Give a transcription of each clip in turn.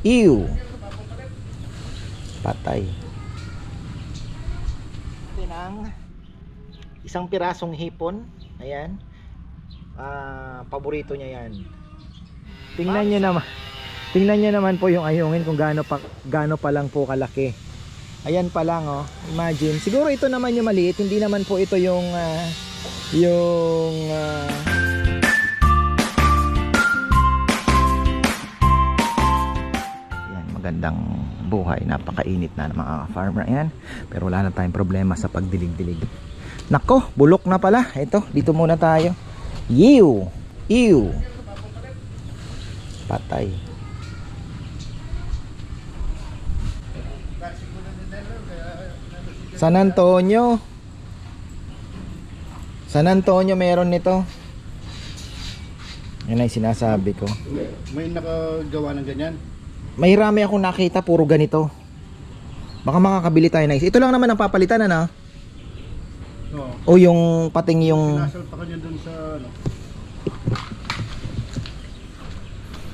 Ew. Patay. Ito ang isang pirasong hipon. Ayan. Paborito niya yan. Tingnan niyo naman. Tingnan niyo naman po yung ayungin kung gaano pa lang po kalaki. Ayan pa lang, oh. Imagine. Siguro ito naman yung maliit. Hindi naman po ito yung Ayan, magandang buhay. Napakainit na ng mga farmer. Ayan. Pero wala na tayong problema sa pagdilig-dilig. Nako, bulok na pala. Ito, dito muna tayo. Ew. Ew. Patay. San Antonio. San Antonio meron nito. Yan ay sinasabi ko. May nakagawa ng ganyan? May rami akong nakita puro ganito. Baka makakabili tayo na isa. Ito lang naman ang papalitan, ano? O yung pating yung Pinasal pa kanya dun sa ano?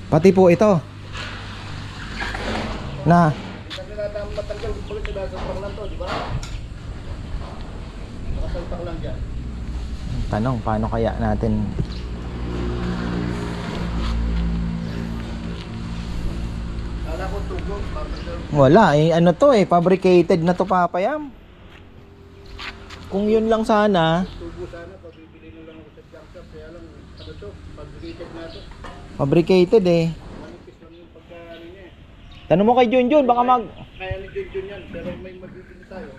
pati po ito na Matanggal ko pala sa salpak lang to, di ba? Nakasalpak lang dyan. tanong, paano kaya natin Kala ko tugo. wala eh, ano to eh, fabricated na to papayam. Kung yun lang sana, Tugo sana, pabibili na lang ako sa junk shop. Kaya lang, ano to, fabricated na to. fabricated eh. Manipis lang yung pagkaano niya eh. Tanong mo kay Junjun, baka Kaya ni Junjun yan, pero may magbibili tayo.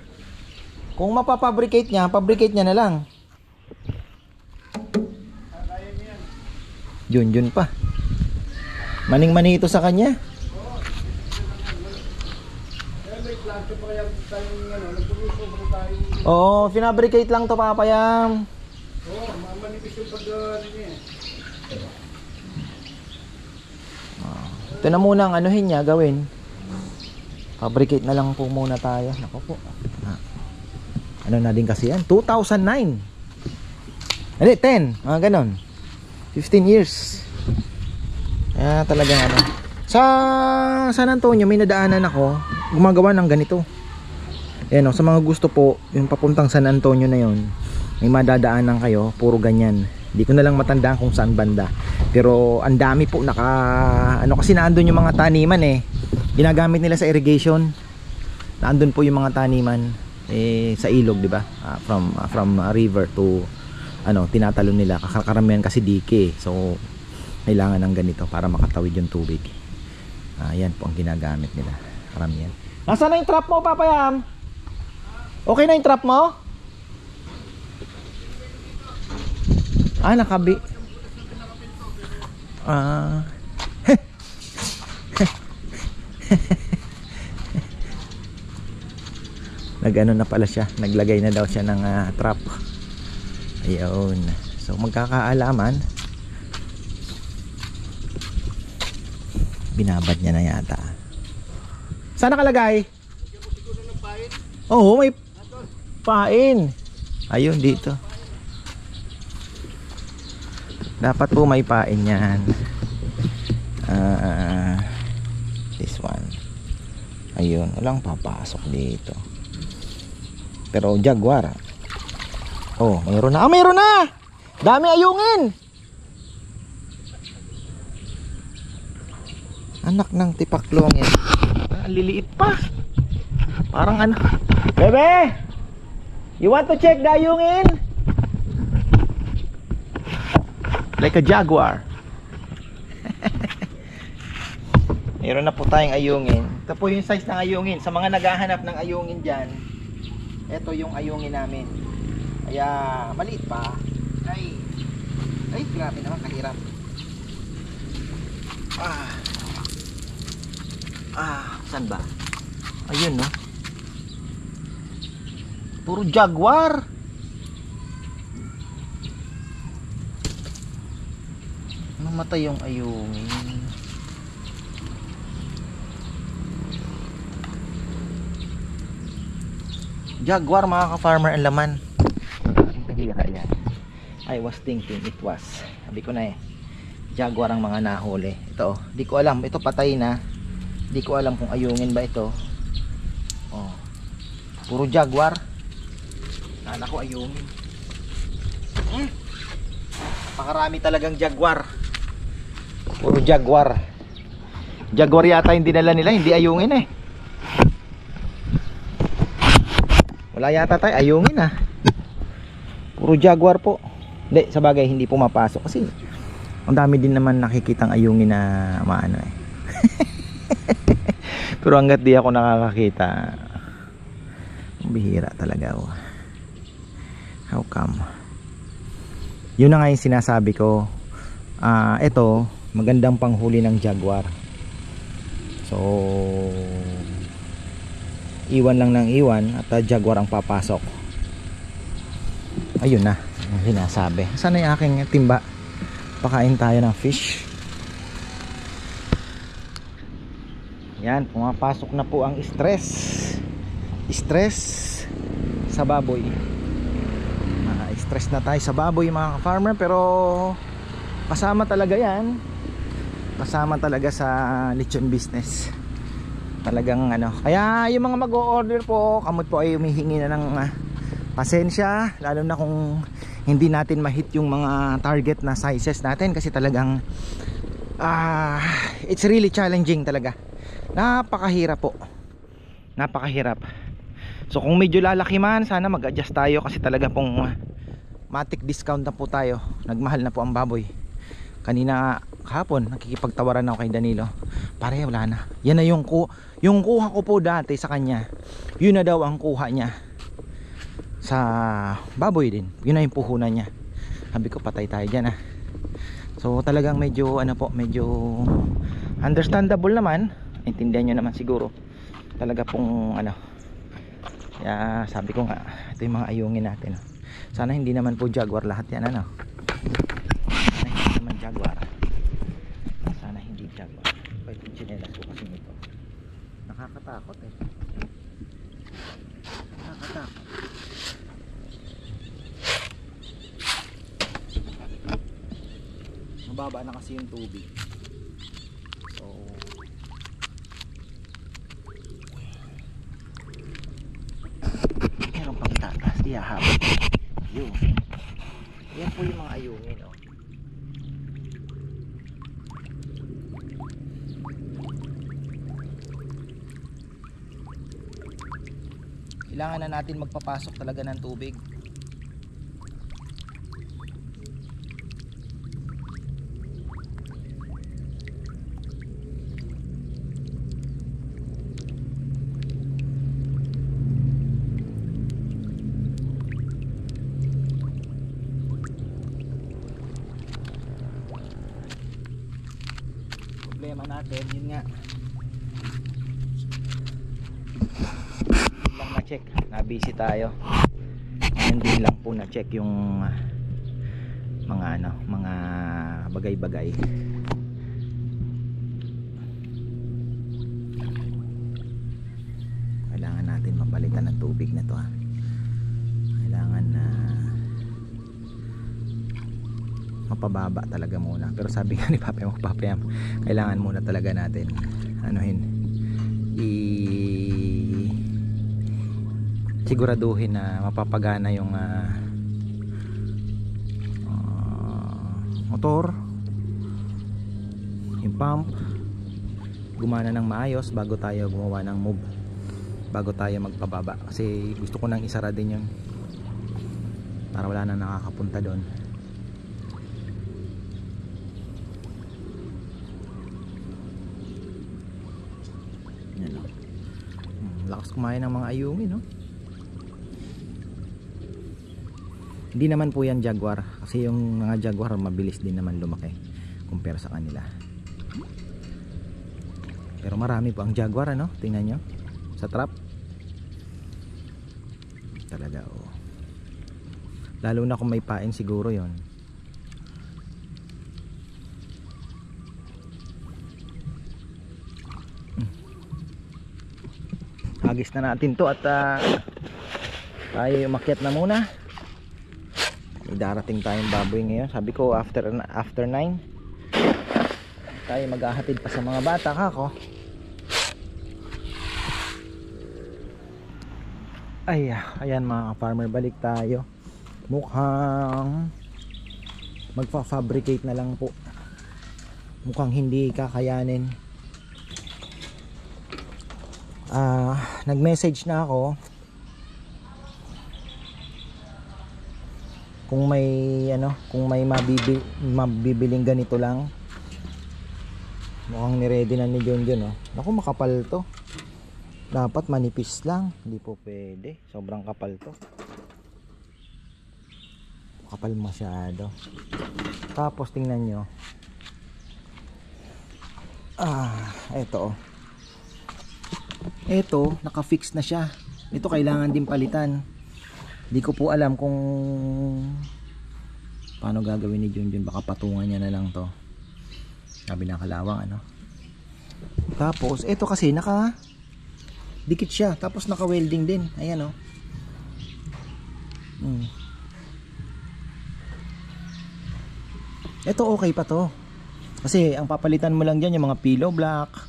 kung mapapabricate niya, fabricate niya na lang. Kaya niya yan. Junjun pa. Maning-mani ito sa kanya. Kaya may plancho pa kaya tayong ano, nagpuruso pa tayo. Oo, finabricate lang to papayam. Oo, manipis yung pagkaano niya eh. Ito na muna ang anuhin niya, gawin. Fabricate na lang po muna tayo. Naku po. Ano na din kasi yan? 2009. Hindi, 10. Mga ganon. 15 years. Kaya talagang ano. Sa San Antonio, may nadaanan ako. Gumagawa ng ganito. Ayan o, sa mga gusto po, yung papuntang San Antonio na yon, may madadaanan kayo. Puro ganyan. Hindi ko na lang matandaan kung saan banda. Pero ang dami po ano kasi naandun yung mga taniman eh. Ginagamit nila sa irrigation. Naandun po yung mga taniman eh, sa ilog, di ba? From river to ano, tinatalon nila. Karamihan kasi dike. So kailangan ng ganito para makatawid yung tubig. Yan po ang ginagamit nila. Karamihan. Nasaan na yung trap mo, papayam? Okay na yung trap mo? Nakabi. Nag-ano na pala siya. Naglagay na daw siya ng trap. Ayun. So magkakaalaman. Binabad niya na yata. Saan nakalagay? Oo, may pain. Ayun, dito. Dapat po may pain yan. This one. Ayun, walang papasok dito. Pero jaguar. Oh, mayroon na. Mayroon na! Dami ayungin! Anak ng tipaklong yan. Ang liliit pa. Parang ano. Bebe! You want to check the ayungin? Like a jaguar. Meron na po tayong ayungin. Ito po yung size ng ayungin. Sa mga naghahanap ng ayungin dyan, ito yung ayungin namin. Kaya maliit pa. Ay, grabe naman, kahirap. Saan ba? Ayun, no? Puro jaguar. Namatay yung ayungin. Jaguar, mga ka-farmer, ang laman. Yan. I was thinking it was. Sabi ko na eh. Jaguar ang mga nahuli. Ito, di ko alam. Ito patay na. Hindi ko alam kung ayungin ba ito. Oh. Puro jaguar. Kala ko ayungin. Napakarami talagang jaguar. Puro jaguar. Jaguar yata yung dinala nila, hindi ayungin eh. Wala yata tayo ayungin ah. Puro jaguar po. Hindi, sa bagay hindi pumapasok kasi ang dami din naman nakikitang ayungin na maano eh. Pero hanggat di ako nakakakita, bihira talaga oh. How come? Yun na nga yung sinasabi ko. Ito magandang panghuli ng jaguar. So iwan lang ng iwan at jaguar ang papasok. Ayun na yung sinasabi. Sana yung aking timba. Pakain tayo ng fish. Yan, pumapasok na po ang stress sa baboy. Stress na tayo sa baboy mga ka-farmer, pero kasama talaga yan. Kasama talaga sa lechon business. Talagang ano. Kaya yung mga mag-o-order po, kamot po ay humihingi na ng pasensya, lalo na kung hindi natin ma-hit yung mga target na sizes natin, kasi talagang it's really challenging talaga. Napakahirap po. Napakahirap. So kung medyo lalaki man, sana mag-adjust tayo kasi talaga pong matik discount na po tayo. Nagmahal na po ang baboy. Kanina kahapon nakikipagtawaran ako kay Danilo. Pare, wala na. Yan na yung kuha ko po dati sa kanya. Yun na daw ang kuha niya sa baboy din. Yun na yung puhunan niya. Sabi ko patay tayo dyan ah. So talagang medyo ano po, medyo understandable naman. Intindihan nyo naman siguro. Talaga pong ano. Kaya sabi ko nga, ito yung mga ayungin natin. Sana hindi naman po jaguar lahat yan ano. Sana hindi naman jaguar. Sana hindi jaguar. Pwede yung chinelas ko kasi nito. Nakakatakot eh. Nakakatakot. Mababa na kasi yung tubig. So meron pang tatas. Iyahabot. Yun. Yan po yung mga ayungin oh. Kailangan na natin magpapasok talaga ng tubig. Problema natin, yun nga. Lang na-check, na-busy tayo. Hindi lang po na-check yung mga ano, mga bagay-bagay. Kailangan natin mapalitan ng tubig na to ha. Kailangan na mapababa talaga muna. Pero sabi nga ni Papayam, kailangan muna talaga natin siguraduhin na mapapagana yung motor, yung pump, gumana ng maayos bago tayo gumawa ng move, bago tayo magpababa. Kasi gusto ko nang isara din yun para wala nang nakakapunta doon. Lakas kumain ng mga ayungin no? Hindi naman po yan jaguar, kasi yung mga jaguar mabilis din naman lumaki compare sa kanila. Pero marami po ang jaguar ano? Tingnan nyo sa trap talaga oh. Lalo na kung may pain siguro yon. Hagis na natin to at tayo umakyat na muna. May darating tayong baboy ngayon. Sabi ko after 9 tayo maghahatid pa sa mga bata kako. Ay, ayan mga farmer, balik tayo. Mukhang magfa-fabricate na lang po. Mukhang hindi kakayanin. Nag-message na ako kung may mabibiling ganito lang. Mukhang ni-ready na ni John John, oh. Naku, makapal to. Dapat manipis lang. Hindi po pwede. Sobrang kapal to. Kapal masyado. Tapos tingnan nyo. Eto, oh. Eto, naka-fix na siya. Ito kailangan din palitan. Hindi ko po alam kung paano gagawin ni John John. Baka patungan niya na lang to. Sabi na kalawang, ano. Tapos eto kasi naka dikit siya, tapos naka welding din. Ayan, oh. Ito okay pa to. Kasi ang papalitan mo lang dyan yung mga pillow block.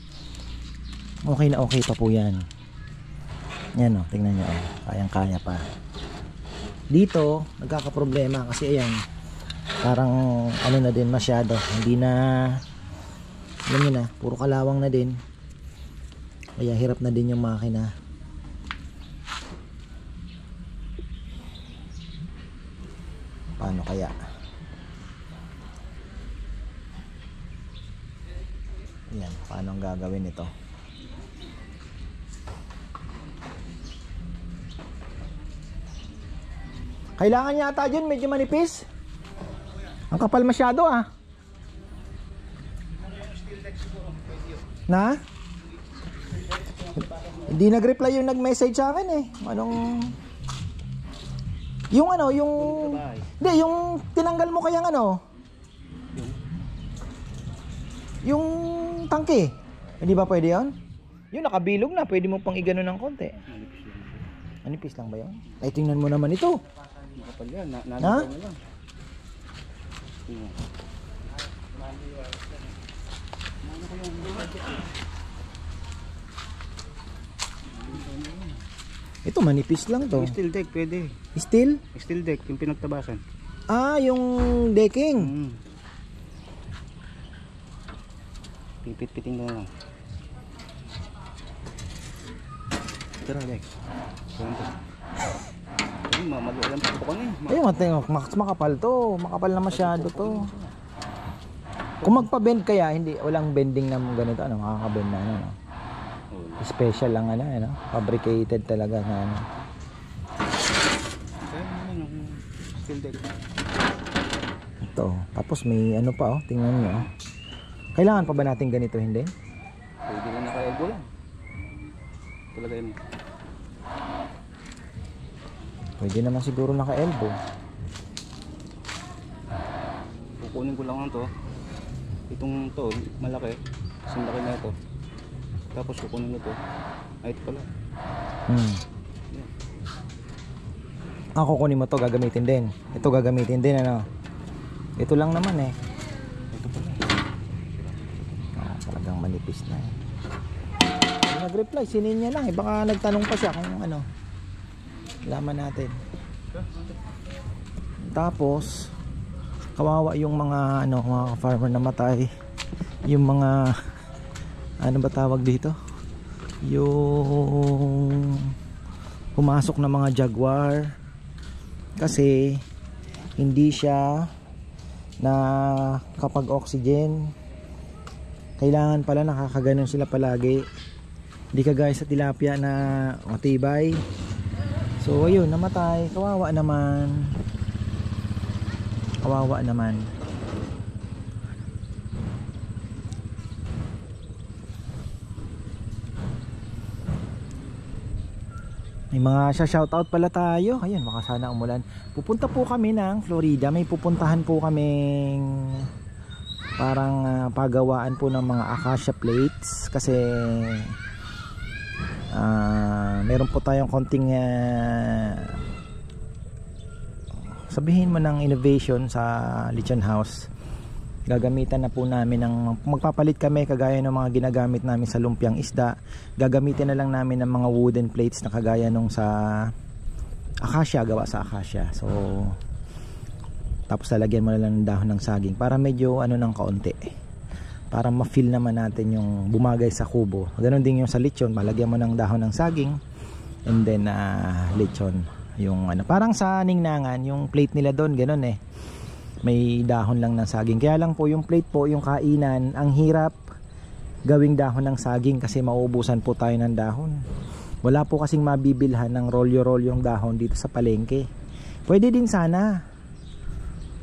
Okay na okay pa po yan. Yan, oh, tingnan nyo, oh. Kayang kaya pa. Dito nagkakaproblema kasi ayan, parang ano na din masyado. Hindi na, alam nyo na, puro kalawang na din. Kaya hirap na din yung makina. Paano kaya? Ayan, paano ang gagawin ito? Kailangan yata dyan medyo manipis. Ang kapal masyado, ah. Na? Hindi nag-reply yung nag-message sa akin, eh. Anong yung ano, yung hindi, yung tinanggal mo kayang ano, yung tangke. Hindi ba pwede yun? Yung nakabilog na, pwede mo pang igano ng konti. Manipis lang ba yun? Ay, tingnan mo naman ito. Makapal yan. Ha? Na lang. Ito manipis lang to. Steel deck pwede. Steel? Steel deck yung pinagtabasan. Yung decking. Pipit-piting na lang. Ito lang deck. Ay, malualan pa po kami. Ayun, makapal to. Makapal na masyado to. Kung magpa-bend kaya, hindi, walang bending na ganito, ano, makaka-bend na, ano. Special lang, ano, fabricated talaga na, ano. Steel deck. Ito, tapos may ano pa, oh, tingnan nyo, oh. Kailangan pa ba natin ganito, hindi? Pwede na naka-elbow lang. Talaga yun. Pwede naman siguro naka-elbow. Kukunin ko lang to. Itong to, malaki. Kasing laki na ito. Tapos kukunin ko to. Ay, ito pala. Kukunin mo to, gagamitin din. Ito gagamitin din, ano. Ito lang naman, eh. Ito pala. Talagang manipis na, eh. Nag-reply, sinin niya lang, eh. Baka nagtanong pa siya kung ano. Laman natin. Tapos kawawa yung mga ano, mga farmer na matay. Yung mga ano ba tawag dito? Yung pumasok na mga jaguar. Kasi hindi siya na kapag oxygen. Kailangan pala nakakaganon sila palagi. Hindi kagaya sa tilapia na matibay. So ayun, namatay. Kawawa naman. Kawawa naman. May mga shoutout pala tayo. Ayun, baka sana umulan. Pupunta po kami ng Florida. May pupuntahan po kaming parang pagawaan po ng mga acacia plates. Kasi meron po tayong konting sabihin mo ng innovation sa Lechon House. Gagamitan na po namin ng, magpapalit kami kagaya ng mga ginagamit namin sa lumpiang isda. Gagamitin na lang namin ng mga wooden plates na kagaya nung sa Acacia, gawa sa acacia. So tapos lalagyan mo na lang ng dahon ng saging para medyo ano ng kaunti, para ma-feel naman natin yung bumagay sa kubo. Ganon din yung sa lechon, malagyan mo ng dahon ng saging, and then lechon yung ano, parang sa ningnangan yung plate nila doon, ganon eh, may dahon lang ng saging. Kaya lang po yung plate po, yung kainan, ang hirap gawing dahon ng saging kasi mauubusan po tayo ng dahon. Wala po kasing mabibilhan ng rolyo-rolyo yung dahon dito sa palengke. Pwede din sana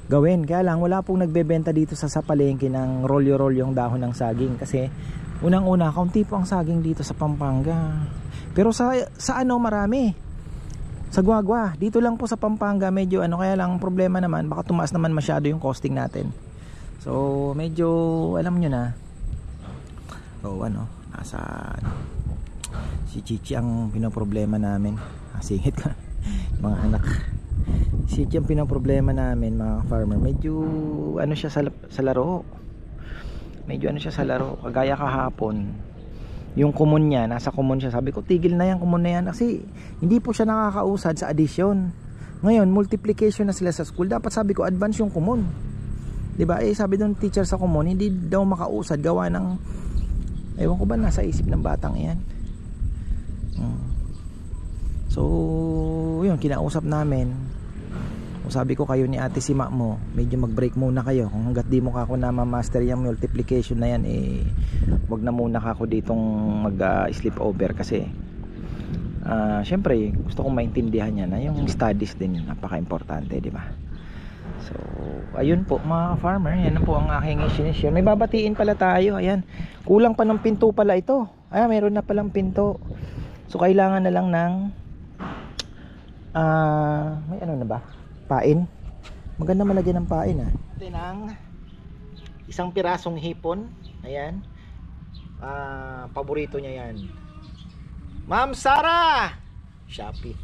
gawin, kaya lang wala pong nagbebenta dito sa palengke ng rolyo-rolyo yung dahon ng saging kasi unang-una kaunti po ang saging dito sa Pampanga. Pero sa ano marami, sa Guagua dito lang po sa Pampanga medyo ano, kaya lang problema naman baka tumaas naman masyado yung costing natin. So medyo alam nyo na, ano, nasa ano, si Chichi ang pinoproblema namin. Singit ka mga anak. Si Chichi ang pinoproblema namin mga farmer. Medyo ano siya sa laro. Medyo ano siya sa laro. Kagaya kahapon, yung common niya, nasa common siya. Sabi ko tigil na yan, common na yan. Kasi hindi po siya nakakausad sa addition. Ngayon multiplication na sila sa school. Dapat sabi ko advance yung common, diba? Sabi doon teacher sa common hindi daw makausad gawa ng, ewan ko ba nasa isip ng batang yan. So yun, kinausap namin. Sabi ko kayo ni ate Sima mo, medyo mag-break muna kayo. Kung hanggat di mo kako na ma-master yung multiplication na yan, wag na muna kako ditong mag-sleep over kasi syempre gusto kong maintindihan niya na yung studies din napaka-importante, di ba? So ayun po mga farmer, yan po ang aking isinishare. May babatiin pala tayo, ayan. Kulang pa ng pinto pala ito. Meron na palang pinto. So kailangan na lang ng may ano na ba? Pain. Maganda malagyan ng pain Ito ng isang pirasong hipon. Ayan. Paborito niya yan. Ma'am Sara! Shopee.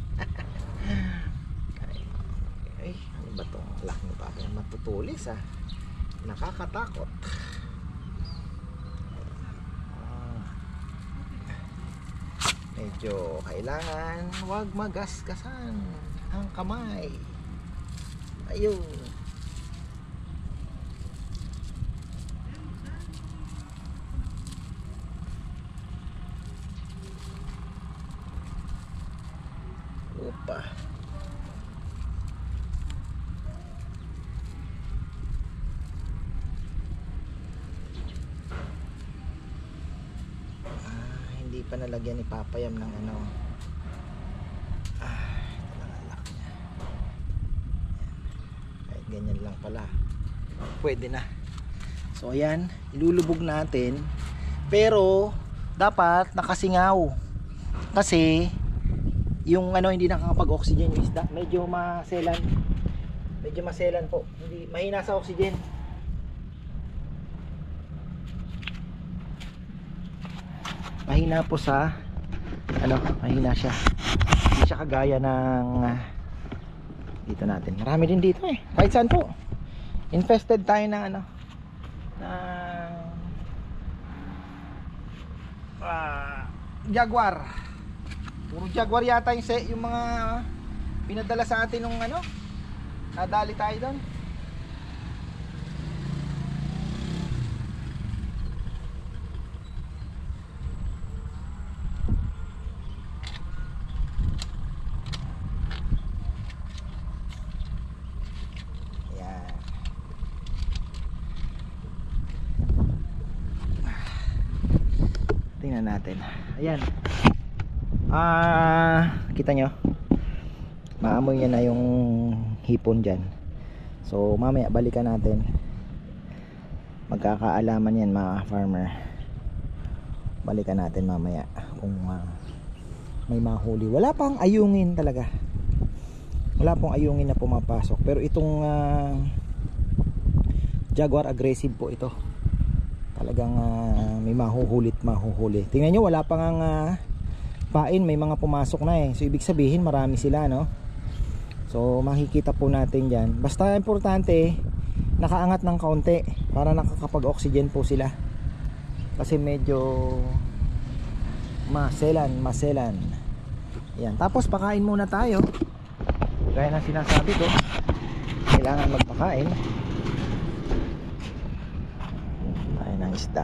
Ay, ano ba itong laki ni Papa? Matutulis nakakatakot. Medyo kailangan wag magasgasan ang kamay. Ayun. Opa. Hindi pa nalagyan ni Papa Yam ng ano. Ganyan lang pala, pwede na. So ayan, ilulubog natin, pero dapat nakasingaw kasi yung ano hindi nakakapag-oxygen yung isda, medyo maselan po, hindi mahina sa oxygen. Mahina po sa ano, mahina siya, hindi siya kagaya ng dito natin. Marami din dito kahit saan po. Infested tayo ng ano, jaguar. Puro jaguar yata yung mga pinadala sa atin nung ano, nadali tayo doon. Tingnan natin. Ayan. Kita nyo? Maamoy niya na yung hipon dyan. So mamaya balikan natin. Magkakaalaman yan mga farmer. Balikan natin mamaya kung may mahuli. Wala pang ayungin talaga. Wala pong ayungin na pumapasok. Pero itong jaguar aggressive po ito. Talagang may mahuhuli. Tingnan nyo, wala pang pain, may mga pumasok na So ibig sabihin marami sila, no? So makikita po natin dyan. Basta importante nakaangat ng kaunti para nakakapag-oxygen po sila. Kasi medyo maselan. Yan. Tapos pakain muna tayo. gaya ng sinasabi ko, kailangan magpakain tayo ng isda.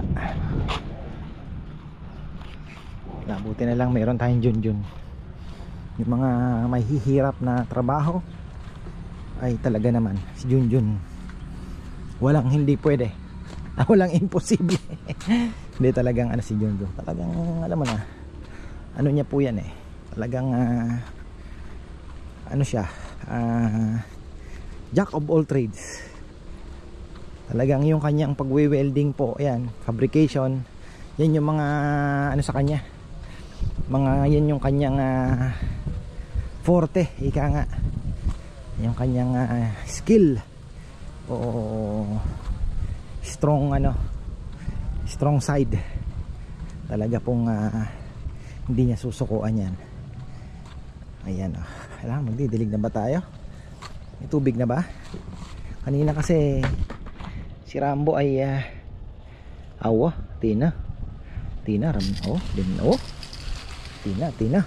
Nabuti na lang mayroon tayong Junjun. Yung mga may hihirap na trabaho ay talaga naman si Junjun walang hindi pwede, walang imposible. Hindi, talagang ano si Junjun, talagang alam mo na, ano niya po yan eh, talagang ano siya, jack of all trades. Talagang yung kanyang pagwe-welding po, ayan, fabrication, yan yung mga ano sa kanya, mga yan yung kanyang forte, ika nga, yung kanyang skill o strong ano, strong side. Talaga pong hindi niya susukuan yan. Ayan, oh. Alam, magdidilig na ba tayo? May tubig na ba? Kanina kasi si Rambo ay awa, Tina Ram, oh, din, oh. Tina.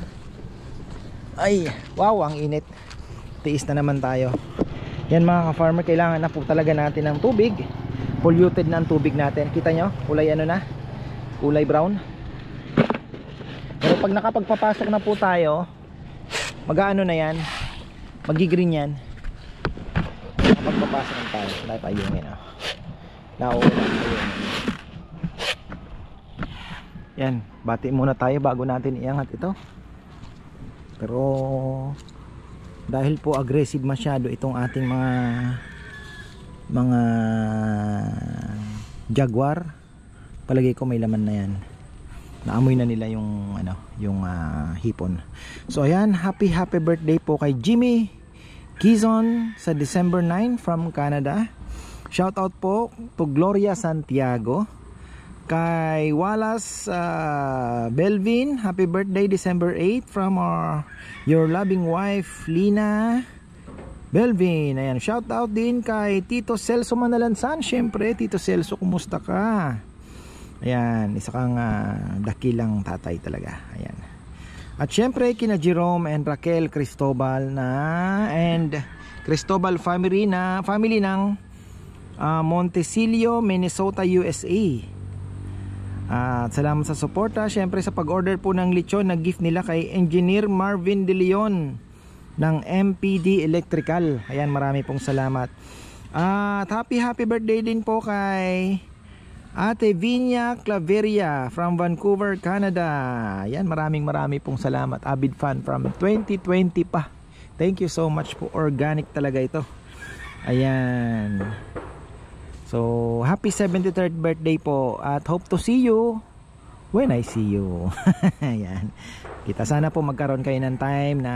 Ay, wow, ang init. Tiis na naman tayo. Yan mga ka-farmer, kailangan na po talaga natin ng tubig. Polluted na ang tubig natin. Kita nyo? Kulay ano na? Kulay brown. Pero pag nakapagpapasok na po tayo, mag-ano na yan, magigreen yan. Nakapagpapasok na tayo. Wala pa ayungin, oh. Nauulan pa yun. Yan, bati muna tayo bago natin iangat ito. Pero dahil po aggressive masyado itong ating mga jaguar, palagay ko may laman na yan. Naamoy na nila yung ano, yung hipon. So ayan, happy birthday po kay Jimmy Kizon sa December 9 from Canada. Shout out po to Gloria Santiago. Kay Wallace Belvin, happy birthday December 8 from your loving wife Lina Belvin. Ayan, shout out din kay Tito Celso Manalansan. Syempre, Tito Celso, kumusta ka? Ayan, isa kang dakilang tatay talaga. Ayan. At syempre kina Jerome and Raquel Cristobal and Cristobal family ng Montesilio, Minnesota, USA. At salamat sa suporta, syempre sa pag-order po ng lechon na gift nila kay Engineer Marvin De Leon ng MPD Electrical. Ayan, marami pong salamat. At happy birthday din po kay Ate Vinya Claveria from Vancouver, Canada. Ayan, maraming pong salamat. Avid fan from 2020 pa. Thank you so much po. Organic talaga ito. Ayan. So, happy 73rd birthday po at hope to see you when I see you. Ayan. Kita sana po magkaroon kayo ng time na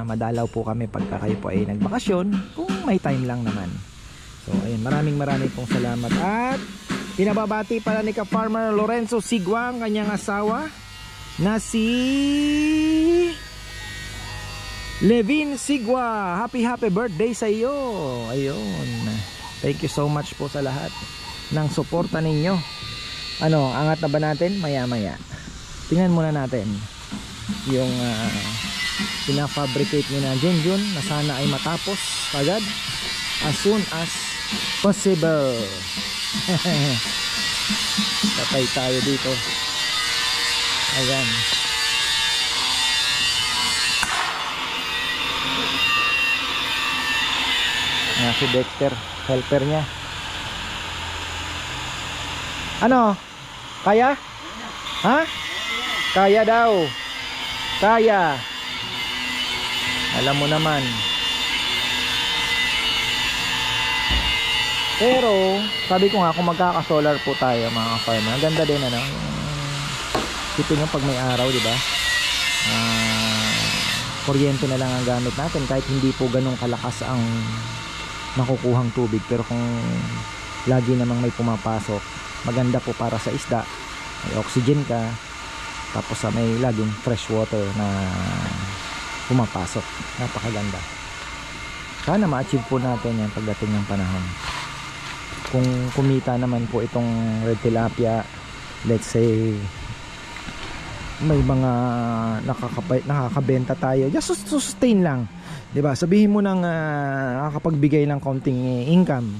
madalaw po kami pagka kayo po ay nagbakasyon, kung may time lang naman. So, ayan, maraming pong salamat. At pinababati pala ni ka-farmer Lorenzo Sigwang, kanyang asawa na si Levin Sigwa. Happy birthday sa iyo. Ayun. Thank you so much po sa lahat ng suporta ninyo. Ano, angat na ba natin? Maya. Tingnan muna natin yung pinafabricate ni na Junjun na sana ay matapos agad as soon as possible. Patay tayo dito. Ayan. Si Dexter, helper niya. Ano? Kaya? Ha? Kaya daw. Kaya. Alam mo naman. Pero sabi ko nga, kung magkaka-solar po tayo mga farmer, ganda din ano. Ito yung pag may araw, di ba? Kuryente na lang ang gamit natin kahit hindi po ganun kalakas ang nakukuhang tubig, pero kung lagi namang may pumapasok, maganda po para sa isda, may oxygen ka, tapos may laging fresh water na pumapasok. Napakaganda. Sana ma-achieve po natin yan pagdating ng panahon. Kung kumita naman po itong red tilapia, let's say may mga nakakabenta tayo just to sustain lang, 'di ba? Sabihin mo nang nakakapagbigay ng konting income.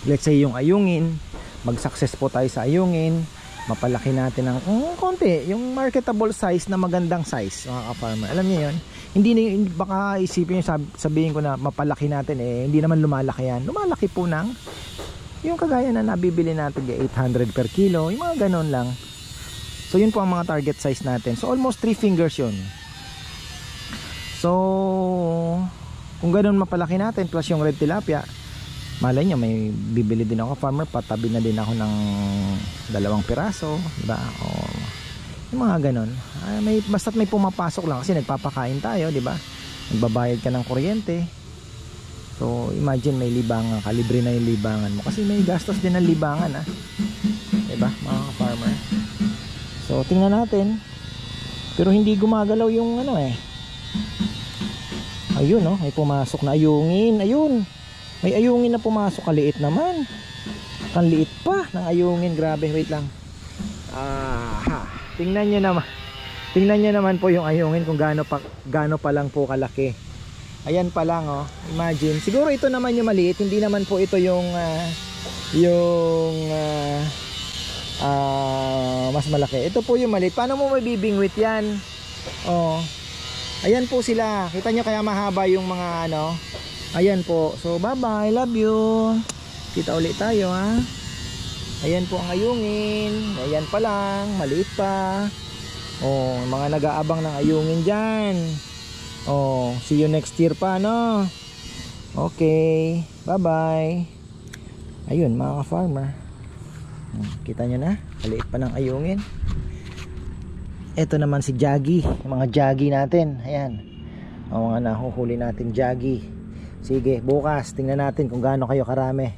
Let's say yung ayungin, mag-success po tayo sa ayungin, mapalaki natin ng konti, yung marketable size na magandang size, mga ka-farmer. Alam niyo 'yon. Hindi baka isipin niyo, sabihin ko na mapalaki natin, hindi naman lumalaki yan. Lumalaki po ng yung kagaya na nabibili natin 800 per kilo, yung mga ganon lang. So yun po ang mga target size natin. So almost 3 fingers yun. So kung ganun mapalaki natin plus yung red tilapia, malay nyo may bibili din ako, farmer, patabi na din ako ng 2 piraso, diba? O yung mga ganun. Basta't may pumapasok lang kasi nagpapakain tayo, diba? Nagbabayad ka ng kuryente. So imagine may libangan, kalibre na yung libangan mo kasi may gastos din ng libangan, diba, mga farmer? So tingnan natin. Pero hindi gumagalaw yung ayun, may pumasok na ayungin. Ayun, may ayungin na pumasok. Kaliit naman, kanliit pa ng ayungin. Grabe, wait lang. Tingnan nyo naman po yung ayungin kung gaano pa lang po kalaki. Ayan pa lang, imagine. Siguro ito naman yung maliit, hindi naman po ito yung mas malaki. Ito po yung maliit. Paano mo mabibingwit yan? Ayan po sila. Kita nyo kaya mahaba yung mga ayan po. So bye bye, love you. Kita ulit tayo, Ayan po ang ayungin. Ayan pa lang, maliit pa. Mga nag-aabang ng ayungin dyan. See you next year pa, Okay, bye bye. Ayun, mga ka-farmer, kita nyo na, maliit pa ng ayungin. Ito naman si Jaggy, yung mga Jaggy natin. Ayan, mga nahuhuli natin Jaggy. Sige, bukas tingnan natin kung gaano kayo karami.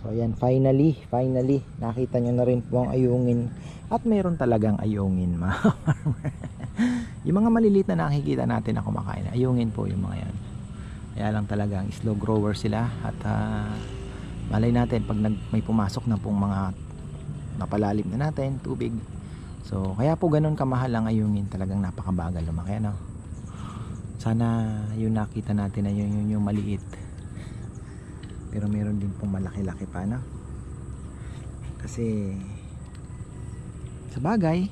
So ayan, finally nakita nyo na rin po ang ayungin. At meron talagang ayungin, mga farmer. Yung mga maliliit na nakikita natin na kumakain, ayungin po yung mga yan. Kaya lang talagang slow grower sila. At malay natin pag may pumasok na pong mga napalalim na natin tubig. So kaya po ganun kamahal ang ayungin. Talagang napakabagal lumaki, Sana yung nakita natin na yun yung maliit. Pero meron din pong malaki-laki pa, kasi sa bagay,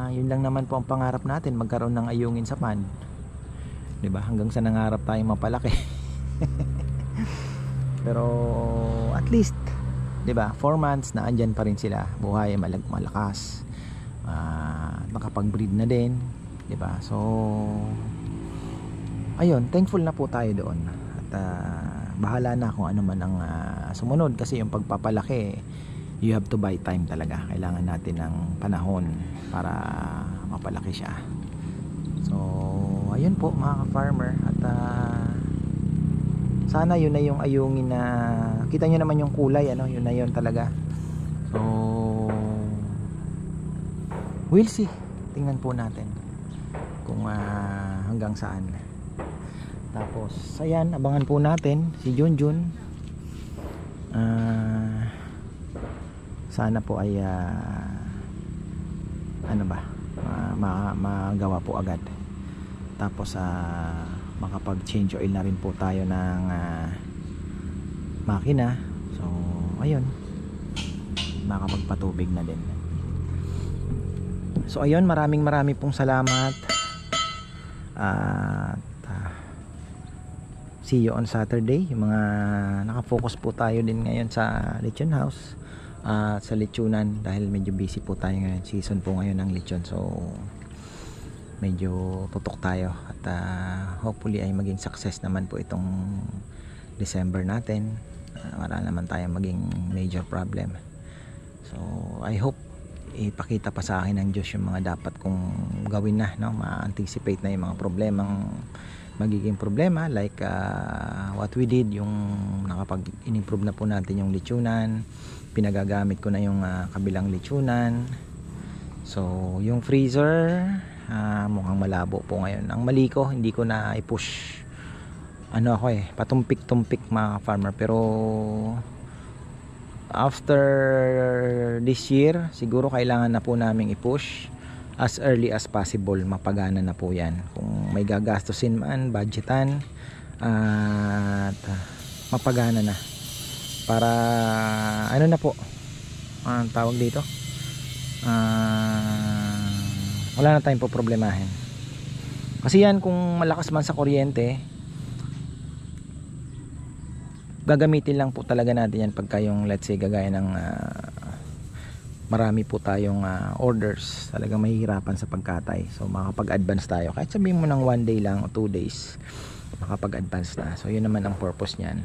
yun lang naman po ang pangarap natin, magkaroon ng ayungin sa pond, diba? Hanggang sa nangarap tayong mapalaki. Pero at least, diba, 4 months na andyan pa rin sila, buhay, malakas, nakapag-breed na din, diba? So ayun, thankful na po tayo doon. At bahala na kung ano man ang sumunod, kasi yung pagpapalaki, you have to buy time talaga. Kailangan natin ng panahon para mapalaki siya. So ayun po, mga ka-farmer. At sana yun na yung ayungin na kita nyo naman yung kulay, yun na yun talaga. So we'll see, tingnan po natin kung hanggang saan. Tapos ayan, abangan po natin si Junjun. Sana po ay magawa po agad. Tapos makapag change oil na rin po tayo ng makina. So ayun, makapagpatubig na din. So ayun, maraming pong salamat. See you on Saturday. Yung mga nakafocus po tayo din ngayon sa lechon house, sa lechonan, dahil medyo busy po tayo ngayon, season po ngayon ng lechon. So medyo tutok tayo. At hopefully ay maging success naman po itong December natin. Wala naman tayong maging major problem. So I hope ipakita pa sa akin ng Diyos yung mga dapat kong gawin na, ma-anticipate na yung mga problemang magiging problema, like what we did, yung nakapag-improve na po natin yung lechonan, pinagagamit ko na yung kabilang lechonan. So yung freezer, mukhang malabo po ngayon. Ang mali ko, hindi ko na i-push patumpik-tumpik, mga farmer, pero after this year, siguro kailangan na po naming i-push as early as possible. Mapagana na po yan. Kung may gagastusin man, budgetan, at mapagana na. Para ano na po, ang tawag dito, wala na tayong poproblemahin. Kasi yan, kung malakas man sa kuryente, gagamitin lang po talaga natin yan pagka yung, let's say, gagaya ng marami po tayong orders, talagang mahihirapan sa pagkatay. So makapag-advance tayo, kahit sabihin mo ng 1 day lang o 2 days, makapag-advance na. So yun naman ang purpose nyan.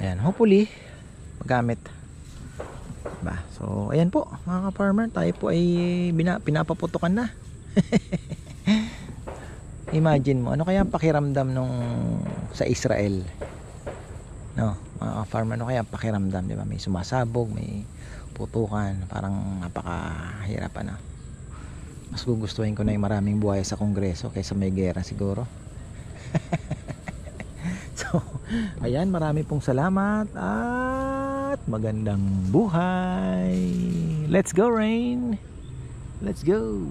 Ayan, hopefully magamit, diba? So ayan po mga ka-farmer, tayo po ay pinapaputukan na. Imagine mo, ano kaya ang pakiramdam nung sa Israel, no, mga ka-farmer, ano kaya ang pakiramdam, diba? May sumasabog, may putukan, parang napakahirap, ano. Mas gugustuhin ko na yung maraming buhay sa kongreso kaysa may gera siguro. So ayan, marami pong salamat at magandang buhay. Let's go, Rain, let's go.